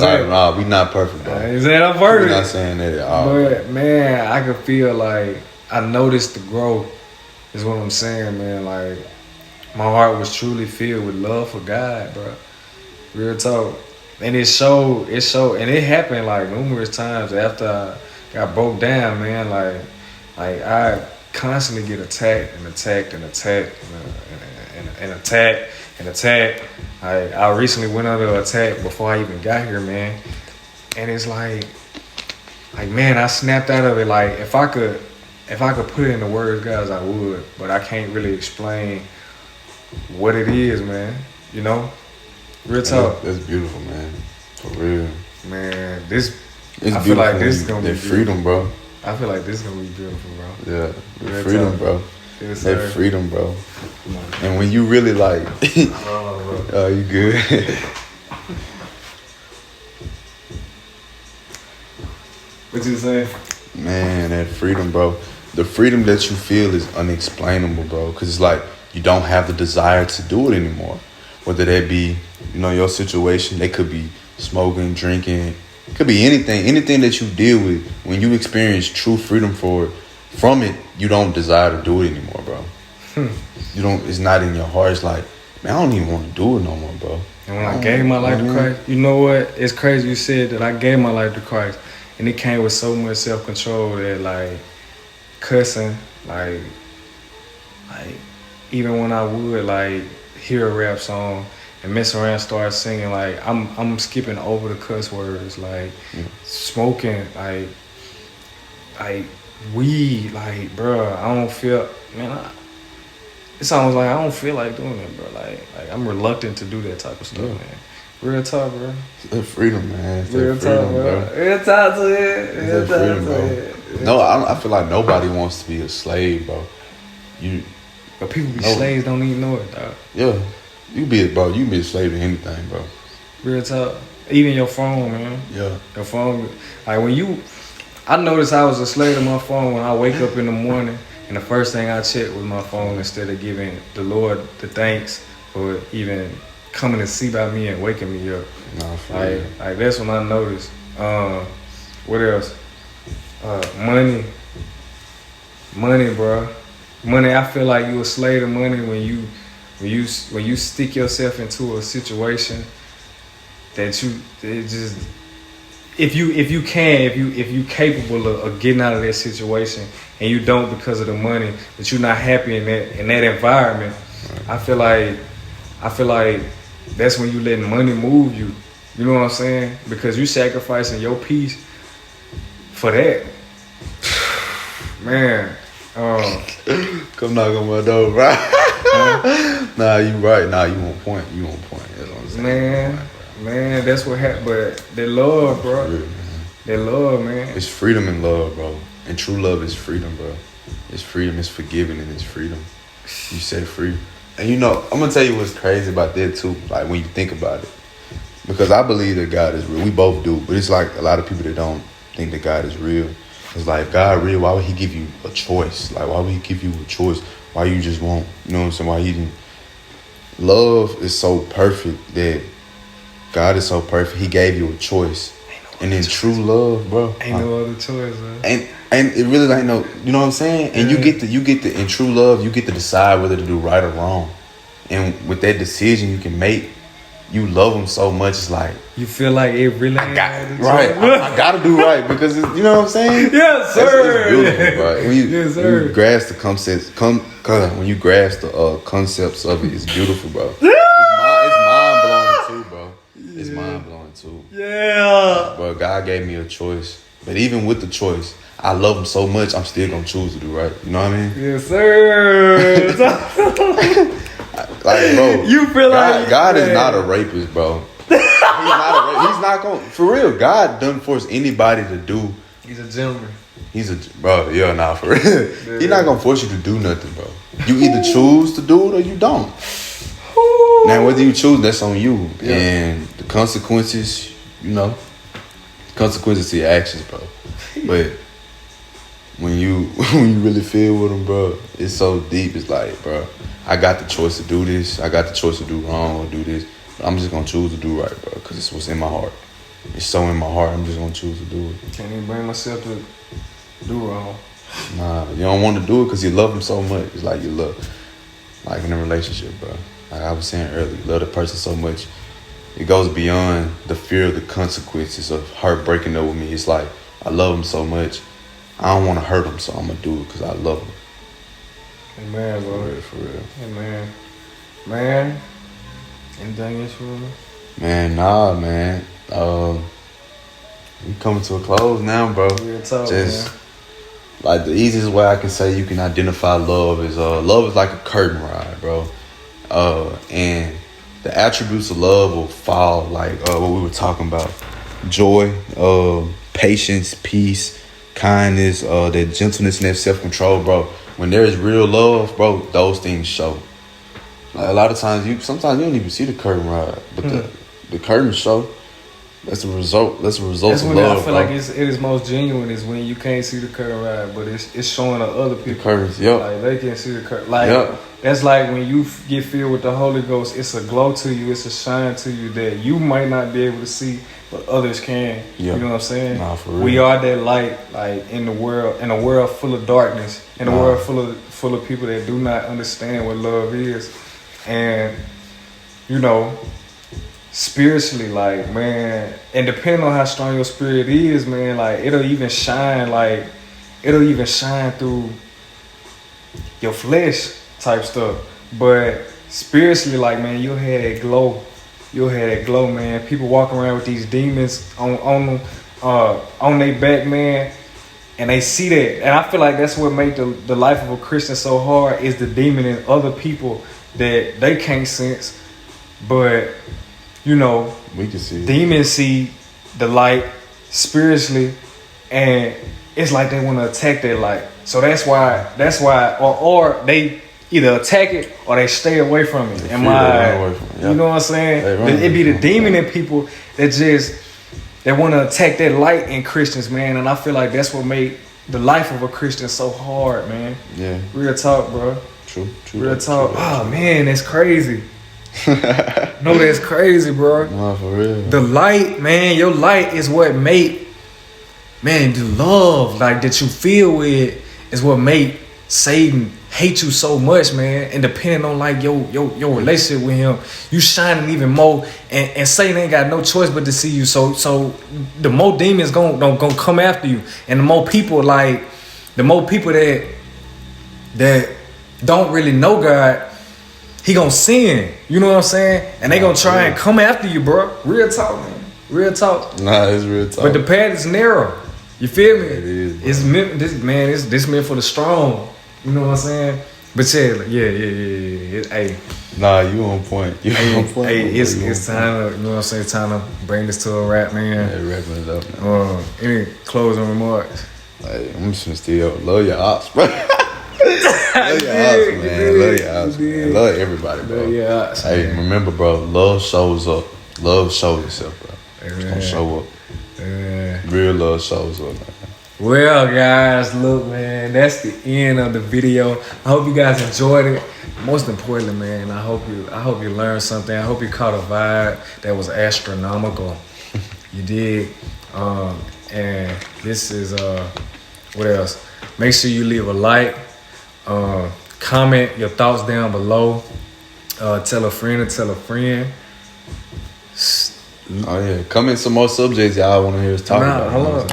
we not perfect, bro. I ain't saying I'm perfect. We're not saying that at all. But, man, I could feel like I noticed the growth, is what I'm saying, man. Like, my heart was truly filled with love for God, bro. Real talk. And it showed, and it happened like numerous times after I got broke down, man. Like I constantly get attacked. I recently went under attack before I even got here, man. And it's like man, I snapped out of it. Like if I could put it into words, guys, I would, but I can't really explain what it is, man. You know, real talk. That's beautiful, man. For real, man. I feel like this is gonna be freedom, bro. I feel like this is gonna be beautiful, bro. Yeah, freedom, bro. Yes, that freedom, bro. And when you really like, oh, you good? What you saying? Man, that freedom, bro. The freedom that you feel is unexplainable, bro. Cause it's like you don't have the desire to do it anymore. Whether that be, your situation, they could be smoking, drinking, it could be anything that you deal with. When you experience true freedom from it, you don't desire to do it anymore, bro. You don't. It's not in your heart. It's like, man, I don't even want to do it no more, bro. And when I gave my life to Christ, you know what? It's crazy you said that I gave my life to Christ, and it came with so much self-control that like cussing, like even when I would like hear a rap song and mess around, start singing, like I'm skipping over the cuss words, like smoking, like weed, like bro, I don't feel, man. It's almost like I don't feel like doing it, bro. Like I'm reluctant to do that type of stuff, man. Real talk, bro. It's that freedom, man. It's real freedom, talk, bro. Real talk to it. Real talk to it. No, I feel like nobody wants to be a slave, bro. But people be slaves, don't even know it, dog. Yeah. You be a slave to anything, bro. Real talk. Even your phone, man. Yeah. Your phone. Like I noticed I was a slave to my phone when I wake up in the morning and the first thing I check was my phone instead of giving the Lord the thanks for even coming to see about me and waking me up. Like that's when I noticed. What else? Money, bro. Money. I feel like you a slave to money when you stick yourself into a situation that if you capable of getting out of that situation and you don't because of the money, but you're not happy in that environment, I feel like that's when you letting money move you. You know what I'm saying? Because you sacrificing your peace for that. Man. Come knock on my door, bro. Nah, you right. Nah, you on point. That's what I'm saying. Man, that's what happened. But that love, bro. Real, that love, man. It's freedom and love, bro. And true love is freedom, bro. It's freedom. It's forgiving and it's freedom. You set free. And I'm gonna tell you what's crazy about that too. Like when you think about it, Because I believe that God is real. We both do, but it's like a lot of people that don't think that God is real. It's like, God real, why would he give you a choice? Like, why would he give you a choice? Why you just won't? You know what I'm saying? Why he didn't? Love is so perfect that God is so perfect. He gave you a choice. And in true love, bro. Ain't no other choice, man. And it really ain't no, you know what I'm saying? And you get to, in true love, you get to decide whether to do right or wrong. And with that decision you can make, you love them so much, it's like, you feel like it really ain't I gotta do right because it's, you know what I'm saying? Yes, sir. It's beautiful, bro. When Yes, sir. when you grasp the concepts, when you grasp the concepts of it, it's beautiful, bro. It's mind blowing too, bro. It's mind blowing too. Yeah. Bro, God gave me a choice, but even with the choice, I love him so much, I'm still gonna choose to do right. You know what I mean? Yes, sir. Like, bro, you feel like God is not a rapist, bro. He's not gonna, for real. God doesn't force anybody to do. He's a gentleman. Bro, yeah, nah, for real. He's not gonna force you to do nothing, bro. You either choose to do it or you don't. Now, whether you choose, that's on you. Yeah. And the consequences, consequences to your actions, bro. But when you really feel with them, bro, it's so deep. It's like, bro, I got the choice to do this. I got the choice to do wrong or do this. But I'm just gonna choose to do right, bro, because it's what's in my heart. It's so in my heart. I'm just gonna choose to do it. Can't even bring myself to do wrong. Nah, you don't want to do it because you love them so much. It's like you love, like in a relationship, bro. Like I was saying earlier, you love the person so much. It goes beyond the fear of the consequences of her breaking up with me. It's like, I love him so much. I don't want to hurt him, so I'm going to do it because I love him. Amen, bro. For real. Amen. Man, anything else for me? Man, nah, man. We coming to a close now, bro. Real talk, just man. Like the easiest way I can say you can identify love is like a curtain rod, bro. And the attributes of love will fall like what we were talking about: joy, patience, peace, kindness, that gentleness and that self-control, bro. When there is real love, bro, those things show. Like a lot of times, sometimes you don't even see the curtain rod, but the curtain show. That's a result. That's a result That's of when love, I feel bro. like it is most genuine is when you can't see the curtain rod, but it's showing to other people. The curtains, yep. Like they can see the curtain. Like that's like when you get filled with the Holy Ghost. It's a glow to you. It's a shine to you that you might not be able to see, but others can. Yep. You know what I'm saying? Nah, for real. We are that light, like in a world full of darkness, in a world full of people that do not understand what love is, and spiritually, like, man, and depending on how strong your spirit is, man, like it'll even shine through your flesh type stuff. But spiritually, like, man, you'll have that glow, man. People walking around with these demons on their back, man, and they see that. And I feel like that's what make the life of a Christian so hard is the demon in other people that they can't sense, but we can see. Demons see the light spiritually, and it's like they want to attack that light. So that's why, or they either attack it or they stay away from it. You know what I'm saying? It be the demon in people that want to attack that light in Christians, man. And I feel like that's what made the life of a Christian so hard, man. Yeah. Real talk, bro. True. Real talk. Oh man, that's crazy. No, that's crazy, bro. No, for real. The light, man, your light is what make, man, the love like that you feel with is what make Satan hate you so much, man. And depending on like your relationship with him, you shining even more. And Satan ain't got no choice but to see you. So the more demons gonna come after you, and the more people that don't really know God, he gonna sin, you know what I'm saying? And they gonna try and come after you, bro. Real talk, man. Real talk. Nah, it's real talk. But the path is narrow. You feel me? It is, bro. It's meant, this meant for the strong. You know what I'm saying? But yeah. Hey. Nah, you on point. Hey, it's time to, you know what I'm saying? Time to bring this to a wrap, man. Yeah, wrapping it up, man. Any closing remarks? Hey, I'm just gonna still love your ops, bro. Love your house, man. Love your house, man. Love everybody, bro. Love your house, hey, remember, bro, love shows up Love shows itself, bro. It's gonna show up. Real love shows up, man. Well, guys, look, man, that's the end of the video. I hope you guys enjoyed it. Most importantly, man, I hope you learned something. I hope you caught a vibe that was astronomical. You did. And this is what else? Make sure you leave a like. Comment your thoughts down below. Tell a friend to tell a friend. Oh yeah, comment some more subjects y'all want to hear us talk about. Hold on.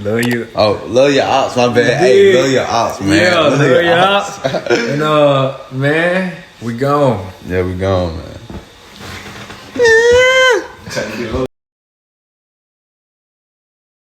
Love you. Oh, love your ops, my bad. Hey, love your ops, man. Yeah, love your ops. And man, we gone. Yeah, we gone, man.